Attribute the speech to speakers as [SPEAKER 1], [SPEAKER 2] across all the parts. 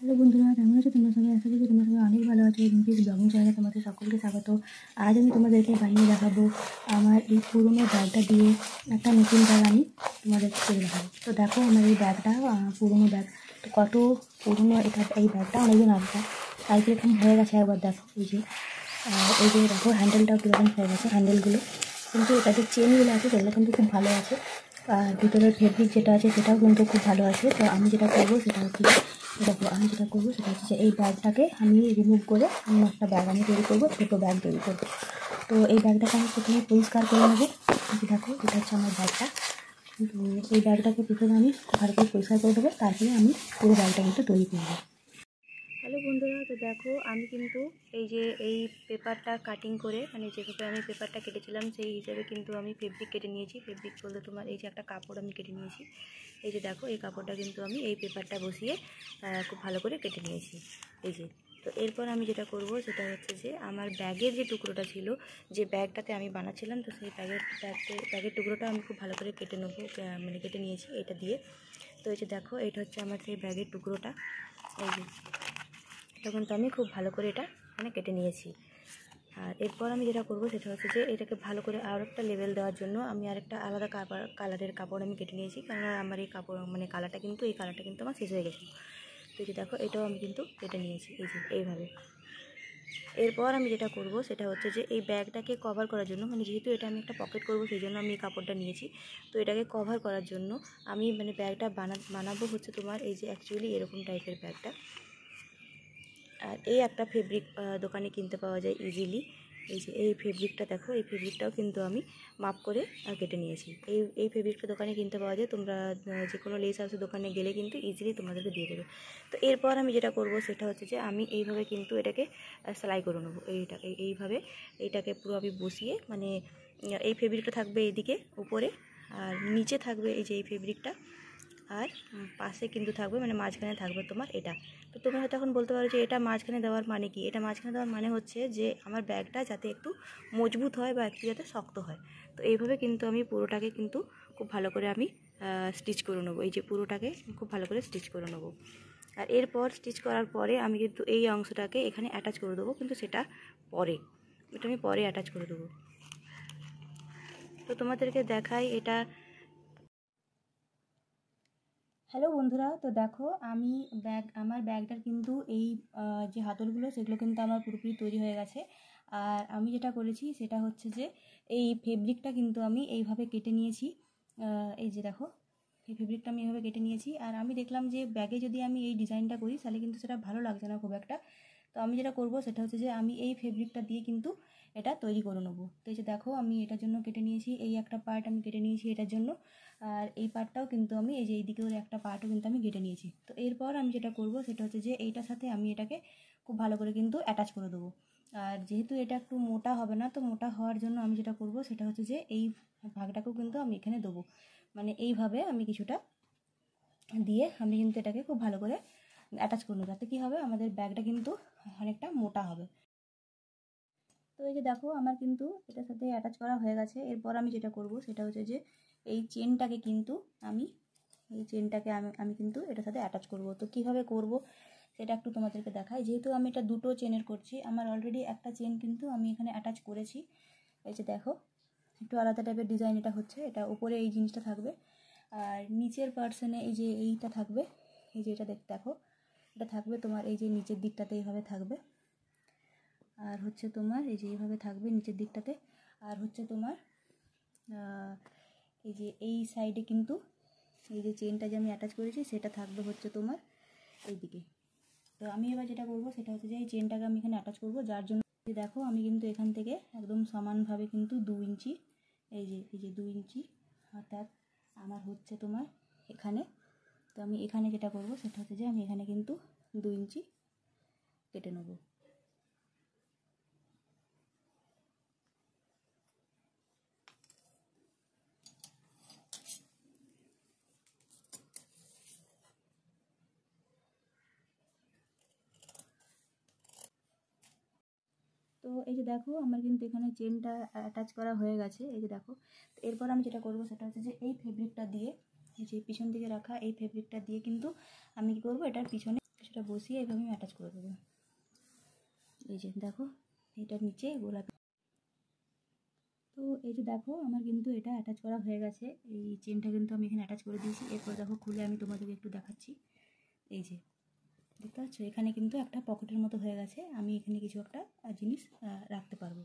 [SPEAKER 1] Hello বন্ধুরা, কেমন আছো তোমরা সবাই? আশা করি তোমরা সবাই অনেক ভালো আছো। রিম্পিস ব্লগিং চ্যানেলে তোমাদের সকলকে স্বাগত। আজ আমি তোমাদেরকে বানিয়ে দেখাবো আমার এই পুরোনো ব্যাগটা দিয়ে একটা নতুন ব্যাগ আমি তোমাদেরকে করে দেখাবো। তো দেখো আমার এই ব্যাগটা পুরোনো ব্যাগ। তো কত পুরোনো এটা, এই ব্যাগটা অনেকদিন আগেকার। তাই কীরকম হয়ে গেছে একবার দেখো। এই যে দেখো হ্যান্ডেলটাও কীরকম হয়ে গেছে, হ্যান্ডেলগুলো। কিন্তু এটা যে চেনগুলো আছে সেগুলো কিন্তু খুব ভালো আছে। আর ভিতরের ফেব্রিক যেটা আছে সেটাও কিন্তু খুব ভালো আছে। তো আমি যেটা করবো সেটা হচ্ছে যে এই ব্যাগটাকে আমি রিমুভ করে অন্য একটা ব্যাগ আমি তৈরি করবো, ছোটো ব্যাগ তৈরি করবো। তো এই ব্যাগটাকে আমি প্রথমে পরিষ্কার করে নেবো। দেখো এটা হচ্ছে আমার ব্যাগটা। তো এই ব্যাগটাকে প্রথমে আমি ভালো করে পরিষ্কার করে দেবো, তারপরে আমি পুরো ব্যাগটা কিন্তু তৈরি করবো। হ্যালো বন্ধুরা, তো দেখো আমি কিন্তু এই পেপারটা কাটিং করে, মানে যেভাবে আমি পেপারটা কেটেছিলাম সেই হিসেবে কিন্তু আমি ফেব্রিক কেটে নিয়েছি। ফেব্রিক বলতে তোমার এই যে একটা কাপড় আমি কেটে নিয়েছি। এই যে দেখো এই কাপড়টা কিন্তু আমি এই পেপারটা বসিয়ে খুব ভালো করে কেটে নিয়েছি। এই যে, তো এরপর আমি যেটা করব সেটা হচ্ছে যে আমার ব্যাগের যে টুকরোটা ছিল, যে ব্যাগটাতে আমি বানাচ্ছিলাম, তো সেই ব্যাগের টুকরোটা আমি খুব ভালো করে কেটে নেবো, মানে কেটে নিয়েছি এটা দিয়ে। তো এই যে দেখো এটা হচ্ছে আমার সেই ব্যাগের টুকরোটা। এই যে তখন তো আমি খুব ভালো করে এটা মানে কেটে নিয়েছি। আর এরপর আমি যেটা করব সেটা হচ্ছে যে এটাকে ভালো করে আর একটা লেভেল দেওয়ার জন্য আমি আরেকটা আলাদা কালারের কাপড় আমি কেটে নিয়েছি, কারণ আমার এই কাপড় মানে এই কালারটা কিন্তু আমার শেষ হয়ে গেছে। তো এই যে দেখো এটাও আমি কিন্তু কেটে নিয়েছি, এই যে এইভাবে। এরপর আমি যেটা করব সেটা হচ্ছে যে এই ব্যাগটাকে কভার করার জন্য, মানে যেহেতু এটা আমি একটা পকেট করব সেই জন্য আমি এই কাপড়টা নিয়েছি। তো এটাকে কভার করার জন্য আমি মানে ব্যাগটা বানাবো হচ্ছে তোমার এই যে অ্যাকচুয়ালি এরকম টাইপের ব্যাগটা। আর এই একটা ফেব্রিক দোকানে কিনতে পাওয়া যায় ইজিলি। এই যে এই ফেব্রিকটা দেখো, এই ফেব্রিকটাও কিন্তু আমি মাপ করে কেটে নিয়েছি। এই ফেব্রিকটা দোকানে কিনতে পাওয়া যায়, তোমরা যে কোনো লেস হাউসের দোকানে গেলে কিন্তু ইজিলি তোমাদেরকে দিয়ে দেবে। তো এরপর আমি যেটা করব সেটা হচ্ছে যে আমি এইভাবে কিন্তু এটাকে সেলাই করে নেবো। এইভাবে এইটাকে পুরো আমি বসিয়ে, মানে এই ফেব্রিকটা থাকবে এইদিকে উপরে, আর নিচে থাকবে এই যে এই ফেব্রিকটা, আর পাশে কিন্তু থাকবে, মানে মাঝখানে থাকবে তোমার এটা। তো তুমি হয়তো এখন বলতে পারো যে এটা মাঝখানে দেওয়ার মানে কি? এটা মাঝখানে দেওয়ার মানে হচ্ছে যে আমার ব্যাগটা যাতে একটু মজবুত হয় বা একটু যাতে শক্ত হয়। তো এইভাবে কিন্তু আমি পুরোটাকে কিন্তু খুব ভালো করে আমি স্টিচ করে নেবো। এই যে পুরোটাকে খুব ভালো করে স্টিচ করে নেবো। আর এরপর স্টিচ করার পরে আমি কিন্তু এই অংশটাকে এখানে অ্যাটাচ করে দেবো, কিন্তু সেটা আমি পরে অ্যাটাচ করে দেবো। তো তোমাদেরকে দেখাই এটা। হ্যালো বন্ধুরা, তো দেখো আমি আমার ব্যাগটার কিন্তু এই যে হাতলগুলো সেগুলো কিন্তু আমার পুরোপুরি তৈরি হয়ে গেছে। আর আমি যেটা করেছি সেটা হচ্ছে যে এই ফেব্রিকটা কিন্তু আমি এইভাবে কেটে নিয়েছি। এই যে দেখো এই ফেব্রিকটা আমি এইভাবে কেটে নিয়েছি। আর আমি দেখলাম যে ব্যাগে যদি আমি এই ডিজাইনটা করি তাহলে কিন্তু সেটা ভালো লাগছে না খুব একটা। তো আমি যেটা করব সেটা হচ্ছে যে আমি এই ফেব্রিকটা দিয়ে কিন্তু এটা তৈরি করে নেবো। তো এই যে দেখো আমি এটার জন্য কেটে নিয়েছি, এই একটা পার্ট আমি কেটে নিয়েছি এটার জন্য। আর এই পার্টটাও কিন্তু আমি এই যে এইদিকেও একটা পার্টও কিন্তু আমি কেটে নিয়েছি। তো এরপর আমি যেটা করব সেটা হচ্ছে যে এইটার সাথে আমি এটাকে খুব ভালো করে কিন্তু অ্যাটাচ করে দেবো। আর যেহেতু এটা একটু মোটা হবে না, তো মোটা হওয়ার জন্য আমি যেটা করব সেটা হচ্ছে যে এই ভাগটাকেও কিন্তু আমি এখানে দেবো, মানে এইভাবে আমি কিছুটা দিয়ে আমি কিন্তু এটাকে খুব ভালো করে অ্যাটাচ করে নেবো, যাতে কী হবে আমাদের ব্যাগটা কিন্তু অনেকটা মোটা হবে। তো এই যে দেখো আমার কিন্তু এটার সাথে অ্যাটাচ করা হয়ে গেছে। এরপর আমি যেটা করব সেটা হচ্ছে যে এই চেনটাকে কিন্তু আমি আমি কিন্তু এটার সাথে অ্যাটাচ করব। তো কীভাবে করব সেটা একটু তোমাদেরকে দেখাই। যেহেতু আমি এটা দুটো চেনের করছি, আমার অলরেডি একটা চেন কিন্তু আমি এখানে অ্যাটাচ করেছি। এই যে দেখো একটু আলাদা টাইপের ডিজাইন এটা হচ্ছে, এটা উপরে এই জিনিসটা থাকবে আর নিচের পার্সনে এই যে এইটা থাকবে। এই যে এটা দেখো এটা থাকবে তোমার এই যে নিচের দিকটাতে এইভাবে থাকবে। আর হচ্ছে তোমার এই যে এইভাবে থাকবে নিচের দিকটাতে। আর হচ্ছে তোমার এই যে এই সাইডে কিন্তু এই যে চেনটা যে আমি অ্যাটাচ করেছি সেটা থাকবে হচ্ছে তোমার এই দিকে। তো আমি এবার যেটা করব সেটা হচ্ছে যে এই চেনটাকে আমি এখানে অ্যাটাচ করব, যার জন্য দেখো আমি কিন্তু এখান থেকে একদম সমানভাবে কিন্তু 2 ইঞ্চি এই যে 2 ইঞ্চি অর্থাৎ আমার হচ্ছে তোমার এখানে। তো আমি এখানে যেটা করব সেটা হচ্ছে যে আমি এখানে কিন্তু 2 ইঞ্চি কেটে নেব। তো এই যে দেখো আমার কিন্তু এখানে চেনটা অ্যাটাচ করা হয়ে গেছে। এই যে দেখো, তো এরপর আমি যেটা করব সেটা হচ্ছে যে এই ফেব্রিকটা দিয়ে, এই যে পিছন দিকে রাখা এই ফেব্রিকটা দিয়ে কিন্তু আমি কী করবো, এটার পিছনে সেটা বসিয়ে এইভাবে আমি অ্যাটাচ করে দেবো। এই যে দেখো এটার নিচে গোলাপি। তো এই যে দেখো আমার কিন্তু এটা অ্যাটাচ করা হয়ে গেছে, এই চেনটা কিন্তু আমি এখানে অ্যাটাচ করে দিয়েছি। এরপর দেখো খুলে আমি তোমাদেরকে একটু দেখাচ্ছি। এই যে দেখতে পাচ্ছ এখানে কিন্তু একটা পকেটের মতো হয়ে গেছে, আমি এখানে কিছু একটা জিনিস রাখতে পারবো।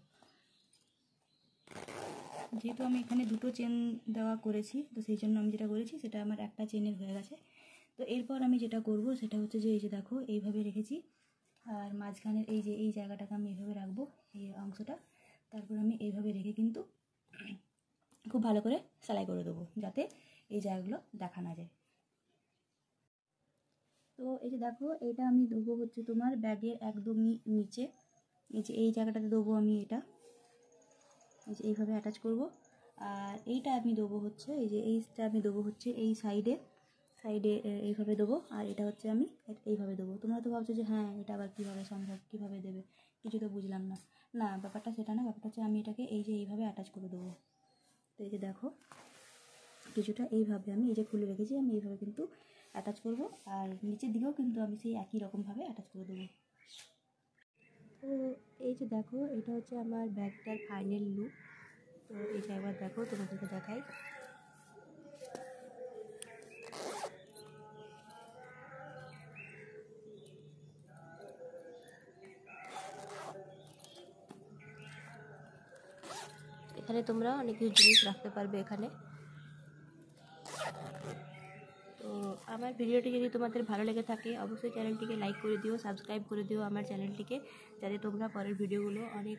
[SPEAKER 1] যেহেতু আমি এখানে দুটো চেন দেওয়া করেছি, তো সেই জন্য আমি যেটা করেছি সেটা আমার একটা চেনের হয়ে গেছে। তো এরপর আমি যেটা করব সেটা হচ্ছে যে এই যে দেখো এইভাবে রেখেছি, আর মাঝখানের এই যে এই জায়গাটাকে আমি এইভাবে রাখবো, এই অংশটা। তারপর আমি এইভাবে রেখে কিন্তু খুব ভালো করে সেলাই করে দেবো, যাতে এই জায়গাগুলো দেখা না যায়। তো এই যে দেখো এটা আমি দেবো হচ্ছে তোমার ব্যাগের একদমই নিচে, এই যে এই জায়গাটাতে দেবো আমি এটা, এই যে এইভাবে অ্যাটাচ করব। আর এইটা আমি দেবো হচ্ছে এই যে এইটা আমি দেবো হচ্ছে এই সাইডে এইভাবে দেবো। আর এটা হচ্ছে আমি এইভাবে দেবো। তোমরা তো ভাবছো যে হ্যাঁ এটা আবার কীভাবে সম্ভব, কীভাবে দেবে, কিছু তো বুঝলাম না। না, ব্যাপারটা সেটা না, ব্যাপারটা হচ্ছে আমি এটাকে এই যে এইভাবে অ্যাটাচ করে দেবো। তো এই যে দেখো কিছুটা এইভাবে আমি এই যে খুলে রেখেছি, আমি এইভাবে কিন্তু অ্যাটাচ করব। আর নিচের দিকেও কিন্তু আমি সেই একই রকমভাবে অ্যাটাচ করে দেবো। তো এই যে দেখো এটা হচ্ছে আমার ব্যাগটার ফাইনাল লুক। তো এই যে একবার দেখো তোমাদেরকে দেখাই। এখানে তোমরা অনেক কিছু জিনিস রাখতে পারবে এখানে। তো আমার ভিডিওটি যদি তোমাদের ভালো লেগে থাকে অবশ্যই চ্যানেলটিকে লাইক করে দিও, সাবস্ক্রাইব করে দিও আমার চ্যানেলটিকে, যাতে তোমরা পরের ভিডিওগুলো অনেক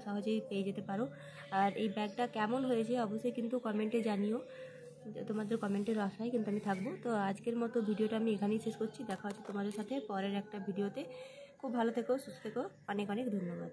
[SPEAKER 1] সহজেই পেয়ে যেতে পারো। আর এই ব্যাগটা কেমন হয়েছে অবশ্যই কিন্তু কমেন্টে জানিও, তোমাদের কমেন্টের আশায় কিন্তু আমি থাকবো। তো আজকের মতো ভিডিওটা আমি এখানেই শেষ করছি। দেখা হচ্ছে তোমাদের সাথে পরের একটা ভিডিওতে। খুব ভালো থেকো, সুস্থ থেকো, অনেক অনেক ধন্যবাদ।